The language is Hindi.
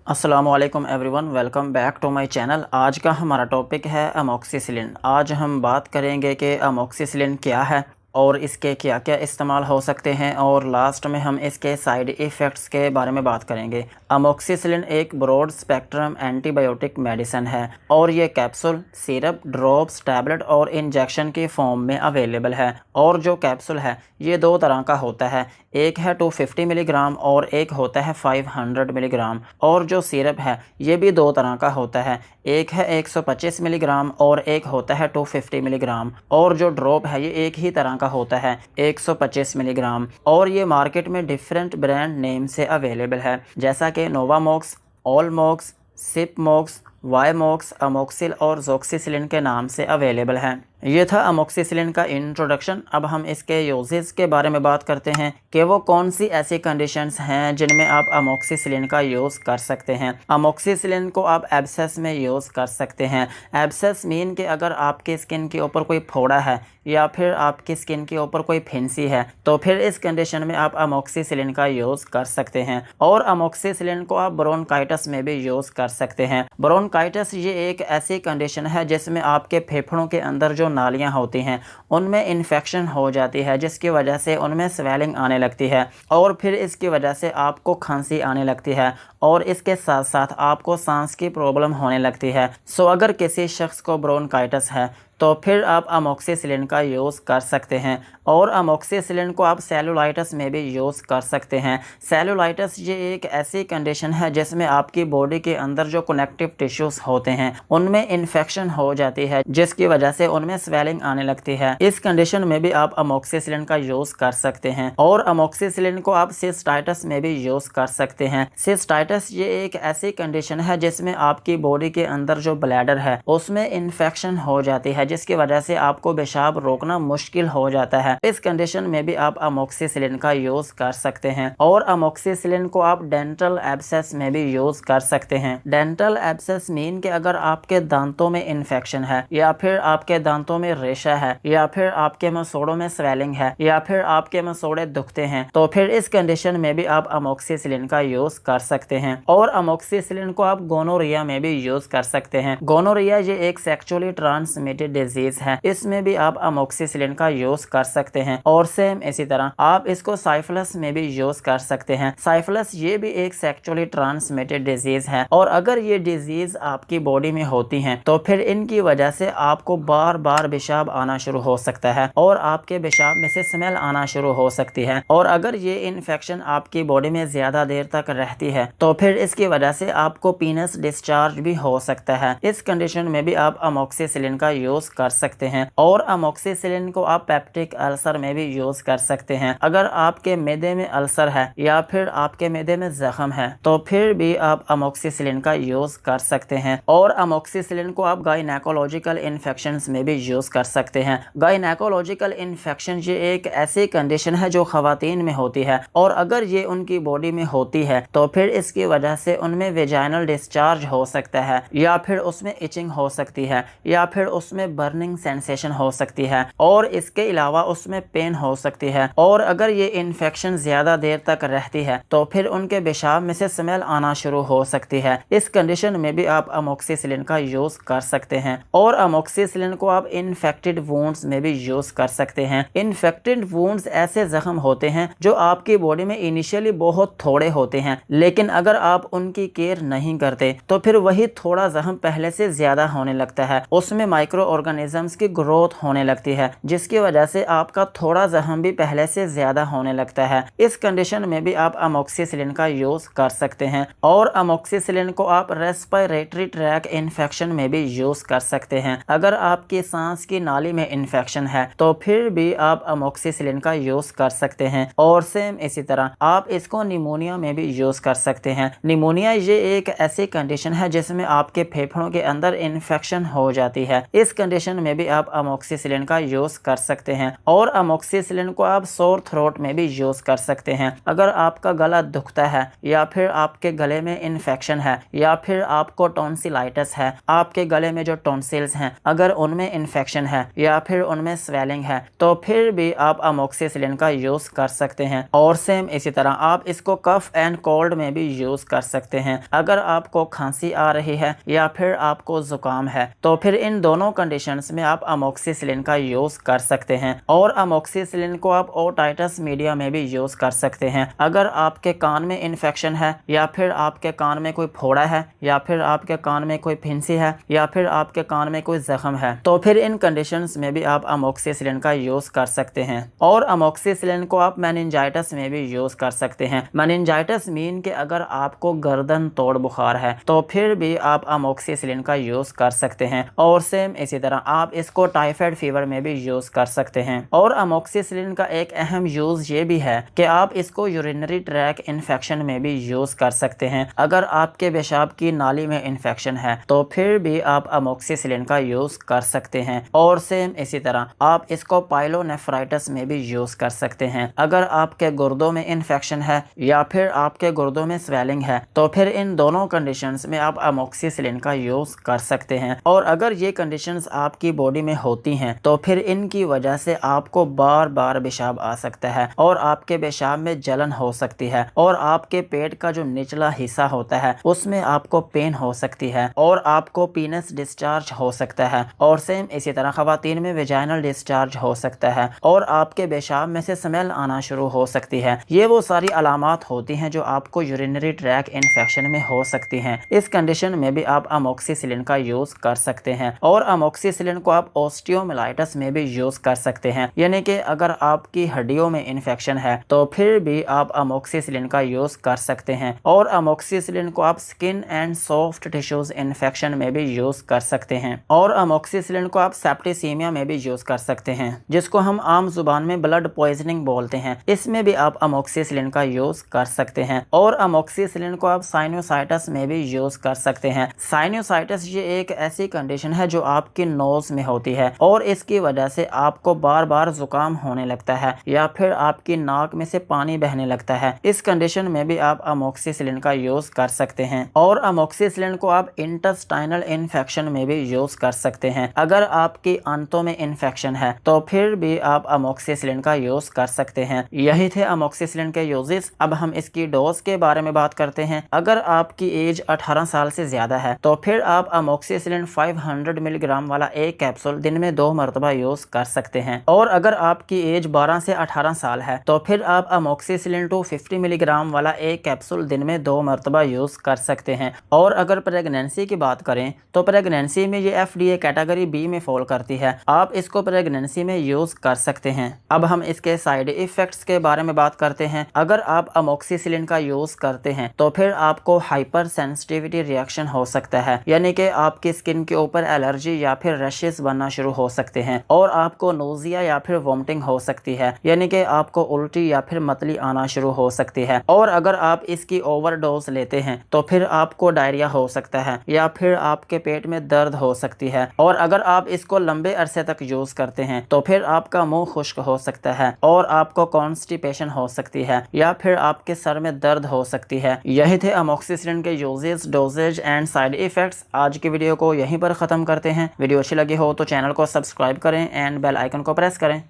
अस्सलाम वालेकुम everyone, welcome back to my channel. आज का हमारा टॉपिक है अमोक्सिसिलिन। आज हम बात करेंगे कि अमोक्सिसिलिन क्या है और इसके क्या क्या इस्तेमाल हो सकते हैं, और लास्ट में हम इसके साइड इफ़ेक्ट्स के बारे में बात करेंगे। अमोक्सिसिलिन एक ब्रॉड स्पेक्ट्रम एंटीबायोटिक मेडिसिन है और ये कैप्सूल, सिरप, ड्रॉप्स, टैबलेट और इंजेक्शन की फॉर्म में अवेलेबल है। और जो कैप्सूल है ये दो तरह का होता है, एक है 250 मिलीग्राम और एक होता है 500 मिलीग्राम। और जो सिरप है ये भी दो तरह का होता है, एक है 125 मिलीग्राम और एक होता है 250 मिलीग्राम। और जो ड्रॉप है ये एक ही तरह का होता है, 125 मिलीग्राम। और ये मार्केट में डिफरेंट ब्रांड नेम से अवेलेबल है, जैसा कि नोवामोक्स, ऑलमोक्स, सिपमोक्स, वाईमोक्स, अमोक्सिल और जोक्सिसिलिन के नाम से अवेलेबल है। ये था अमोक्सिसिलिन का इंट्रोडक्शन। अब हम इसके यूजेस के बारे में बात करते हैं कि वो कौन सी ऐसी कंडीशंस हैं जिनमें आप अमोक्सिसिलिन का यूज़ कर सकते हैं। अमोक्सिसिलिन को आप एब्सेस में यूज़ कर सकते हैं। एब्सेस मीन कि अगर आपकी स्किन के ऊपर कोई फोड़ा है या फिर आपकी स्किन के ऊपर कोई फिंसी है तो फिर इस कंडीशन में आप अमोक्सिसिलिन का यूज़ कर सकते हैं। और अमोक्सिसिलिन को आप ब्रोंकाइटिस में भी यूज़ कर सकते हैं। ब्रोंकाइटिस ये एक ऐसी कंडीशन है जिसमें आपके फेफड़ों के अंदर जो नालियां होती हैं उनमें इन्फेक्शन हो जाती है, जिसकी वजह से उनमें स्वेलिंग आने लगती है और फिर इसकी वजह से आपको खांसी आने लगती है और इसके साथ साथ आपको सांस की प्रॉब्लम होने लगती है। सो अगर किसी शख्स को ब्रोंकाइटिस है तो फिर आप अमोक्सिसिलिन का यूज़ कर सकते हैं। और अमोक्सिसिलिन को आप सेलुलाइटिस में भी यूज़ कर सकते हैं। सेलुलाइटिस ये एक ऐसी कंडीशन है जिसमें आपकी बॉडी के अंदर जो कनेक्टिव टिश्यूज़ होते हैं उनमें इन्फेक्शन हो जाती है, जिसकी वजह से उनमें स्वेलिंग आने लगती है। इस कंडीशन में भी आप अमोक्सिसिलिन का यूज़ कर सकते हैं। और अमोक्सिसिलिन को आप सिस्टाइटिस में भी यूज़ कर सकते हैं। सिस्टाइटिस ये एक ऐसी कंडीशन है जिसमें आपकी बॉडी के अंदर जो ब्लैडर है उसमें इन्फेक्शन हो जाती है, जिसकी वजह से आपको पेशाब रोकना मुश्किल हो जाता है। इस कंडीशन में भी आप अमोक्सिसिलिन का यूज कर सकते हैं। और अमोक्सिसिलिन को आप डेंटल एब्सेस में भी यूज कर सकते हैं। डेंटल एब्सेस मीन कि अगर आपके दांतों में इन्फेक्शन है या फिर आपके दांतों में रेशा है या फिर आपके मसूड़ों में स्वेलिंग है या फिर आपके मसूड़े दुखते हैं तो फिर इस कंडीशन में भी आप अमोक्सिसिलिन का यूज कर सकते हैं। और अमोक्सिसिलिन को आप गोनोरिया में भी यूज कर सकते हैं। गोनोरिया ये एक सेक्सुअली ट्रांसमिटेड डिजीज है, इसमें भी आप अमोक्सिसिलिन का यूज कर सकते हैं। और सेम इसी तरह आप इसको साइफिलिस में भी यूज कर सकते हैं। साइफिलिस ये भी एक सेक्सुअली ट्रांसमिटेड डिजीज है और अगर ये डिजीज आपकी बॉडी में होती हैं तो फिर इनकी वजह से आपको बार बार पेशाब आना शुरू हो सकता है और आपके पेशाब में से स्मेल आना शुरू हो सकती है। और अगर ये इन्फेक्शन आपकी बॉडी में ज्यादा देर तक रहती है तो फिर इसकी वजह से आपको पीनस डिस्चार्ज भी हो सकता है। इस कंडीशन में भी आप अमोक्सिसिलिन का यूज कर सकते हैं। और अमोक्सिसिलिन को आप पेप्टिक अल्सर में भी यूज कर सकते हैं। अगर आपके मैदे में अल्सर है या फिर आपके मैदे में जख्म है तो फिर भी आप अमोक्सिसिलिन का यूज कर सकते हैं। और अमोक्सिसिलिन को आप गायनेकोलॉजिकल इन्फेक्शंस में भी यूज कर सकते हैं। गायनेकोलॉजिकल इन्फेक्शन ये एक ऐसी कंडीशन है जो खवातीन में होती है और अगर ये उनकी बॉडी में होती है तो फिर इसकी वजह से उनमें वेजाइनल डिस्चार्ज हो सकता है या फिर उसमें इचिंग हो सकती है या फिर उसमें बर्निंग सेंसेशन हो सकती है और इसके अलावा उसमें पेन हो सकती है। और अगर ये इन्फेक्शन ज्यादा देर तक रहती है तो फिर उनके पेशाब में से स्मेल आना शुरू हो सकती है। इस कंडीशन में भी आप अमोक्सिसिलिन का यूज कर सकते हैं। और अमोक्सिसिलिन को आप इन्फेक्टेड वुंड्स में भी यूज कर सकते हैं। इन्फेक्टेड वुंड्स ऐसे जख्म होते हैं जो आपकी बॉडी में इनिशियली बहुत थोड़े होते हैं, लेकिन अगर आप उनकी केयर नहीं करते तो फिर वही थोड़ा जख्म पहले से ज्यादा होने लगता है, उसमें माइक्रो ऑर्गेनिजम्स की ग्रोथ होने लगती है, जिसकी वजह से आपका थोड़ा जख्म भी पहले से ज्यादा होने लगता है। इस कंडीशन में भी आप अमोक्सिसिलिन का यूज कर सकते हैं। और अमोक्सिसिलिन को आप रेस्पिरेटरी ट्रैक इन्फेक्शन में भी यूज कर सकते हैं। अगर आपकी सांस की नाली में इन्फेक्शन है तो फिर भी आप अमोक्सिसिलिन का यूज कर सकते हैं। और सेम इसी तरह आप इसको निमोनिया में भी यूज कर सकते हैं। निमोनिया ये एक ऐसी कंडीशन है जिसमें आपके फेफड़ों के अंदर इन्फेक्शन हो जाती है। इस कंडीशन में भी आप अमोक्सिसिलिन का यूज़ कर सकते हैं। और अमोक्सिसिलिन को आप सोर थ्रोट में भी यूज़ कर सकते हैं। अगर आपका गला दुखता है या फिर आपके गले में इन्फेक्शन है या फिर आपको टॉन्सिलाइटिस है, आपके गले में जो टॉन्सिल्स हैं अगर उनमें इन्फेक्शन है या फिर उनमें स्वेलिंग है, तो फिर भी आप अमोक्सिसिलिन का यूज़ कर सकते हैं। और सेम इसी तरह आप इसको कफ एंड कोल्ड में भी यूज़ कर सकते हैं। अगर आपको खांसी आ रही है या फिर आपको ज़ुकाम है, तो फिर इन दोनों कंडीशंस में आप अमोक्सिसिलिन का यूज़ कर सकते हैं। और अमोक्सिसिलिन को आप ओटाइटिस मीडिया में भी यूज़ कर सकते हैं। अगर आपके कान में इन्फेक्शन है या फिर आपके कान में कोई फोड़ा है या फिर आपके कान में कोई फिंसी है या फिर आपके कान में कोई जख्म है, तो फिर इन कंडीशंस में भी आप अमोक्सिसिलिन का यूज़ कर सकते हैं। और अमोक्सिसिलिन को आप मेनिंजाइटिस में भी यूज़ कर सकते हैं। मेनिंजाइटिस मीन कि अगर आपको गर्दन तोड़ बुखार है तो फिर भी आप अमोक्सिसिलिन का यूज़ कर सकते हैं। और सेम इसी तरह आप इसको टाइफाइड फीवर में भी यूज़ कर सकते हैं। और अमोक्सिसिलिन का एक अहम यूज़ ये भी है कि आप इसको यूरिनरी ट्रैक इन्फेक्शन में भी यूज़ कर सकते हैं। अगर आपके पेशाब की नाली में इन्फेक्शन है तो फिर भी आप अमोक्सिसिलिन का यूज़ कर सकते हैं। और सेम इसी तरह आप इसको पाइलोनेफ्राइटिस में भी यूज़ कर सकते हैं। अगर आपके गुर्दों में इन्फेक्शन है या फिर आपके गुर्दों में स्वेलिंग है, तो फिर इन दोनों कंडीशंस में आप अमोक्सिसिलिन का यूज़ कर सकते हैं। और अगर ये कंडीशंस आपकी बॉडी में होती हैं तो फिर इनकी वजह से आपको बार बार पेशाब आ सकता है और आपके पेशाब में जलन हो सकती है और आपके पेट का जो निचला हिस्सा होता है उसमें आपको पेन हो सकती है और आपको पीनस डिस्चार्ज हो सकता है। और सेम इसी तरह खवातीन में वेजाइनल डिस्चार्ज हो सकता है और आपके पेशाब में से स्मेल आना शुरू हो सकती है। ये वो सारी अलामात होती हैं जो आपको यूरिनरी ट्रैक इन्फेक्शन में हो सकती हैं। इस कंडीशन में भी आप अमोक्सिसिलिन का यूज़ कर सकते हैं। और अमोक्सिसिलिन को आप ऑस्टियोमाइलाइटिस में भी यूज़ कर सकते हैं, यानी कि अगर आपकी हड्डियों में इन्फेक्शन है तो फिर भी आप अमोक्सिसिलिन का यूज़ कर सकते हैं। और अमोक्सिसिलिन को आप skin and soft tissues infection में भी यूज़ कर सकते हैं। और अमोक्सिसिलिन को आप सेप्टिसीमिया में भी यूज़ कर सकते हैं, जिसको हम आम जुबान में ब्लड पॉइजनिंग बोलते हैं। इसमें भी आप अमोक्सिसिलिन का यूज़ कर सकते हैं। और अमोक्सिसिलिन को आप साइनोसाइटिस में भी यूज़ कर सकते हैं। साइनोसाइटिस ये एक ऐसी कंडीशन है जो आपकी नोज में होती है और इसकी वजह से आपको बार बार जुकाम होने लगता है या फिर आपकी नाक में से पानी बहने लगता है। इस कंडीशन में भी आप अमोक्सिसिलिन का यूज़ कर सकते हैं। और अमोक्सिसिलिन को आप इंटेस्टाइनल इन्फेक्शन में भी यूज़ कर सकते हैं। अगर आपकी आंतों में इन्फेक्शन है तो फिर भी आप अमोक्सिसिलिन का यूज़ कर सकते हैं। यही थे अमोक्सिसिलिन के यूजेस। अब हम इसकी डोज के बारे में बात करते हैं। अगर आपकी एज 18 साल से ज़्यादा है तो फिर आप अमोक्सिसिलिन 500 मिलीग्राम वाला एक कैप्सूल दिन में 2 मरतबा यूज़ कर सकते हैं। और अगर आपकी एज 12 से 18 साल है तो फिर आप अमोक्सिसिलिन 250 मिलीग्राम वाला एक कैप्सूल दिन में 2 मरतबा यूज़ कर सकते हैं। और अगर प्रेगनेंसी की बात करें तो प्रेगनेंसी में ये FDA कैटेगरी B में फॉल करती है। आप इसको प्रेगनेंसी में यूज़ कर सकते हैं। अब हम इसके साइड इफ़ेक्ट्स के बारे में बात करते हैं। अगर आप अमोक्सिसिलिन का यूज़ करते हैं तो फिर आपको हाइपर सेंसिटिविटी रिएक्शन हो सकता है, यानी कि आपकी स्किन के ऊपर एलर्जी या फिर रशेस बनना शुरू हो सकते हैं और आपको नोजिया या फिर वोमिटिंग हो सकती है, यानी कि आपको उल्टी या फिर मतली आना शुरू हो सकती है। और अगर आप इसकी ओवरडोज लेते हैं तो फिर आपको डायरिया हो सकता है या फिर आपके पेट में दर्द हो सकती है। और अगर आप इसको लंबे अरसे तक यूज़ करते हैं तो फिर आपका मुंह खुश्क हो सकता है और आपको कॉन्स्टिपेशन हो सकती है या फिर आपके सर में दर्द हो सकती है। यही थे अमोक्सिसिलिन के uses, doses and side effects. आज की वीडियो को यहीं पर ख़त्म करते हैं। वीडियो अच्छी लगी हो तो चैनल को सब्सक्राइब करें एंड बेल आइकन को प्रेस करें।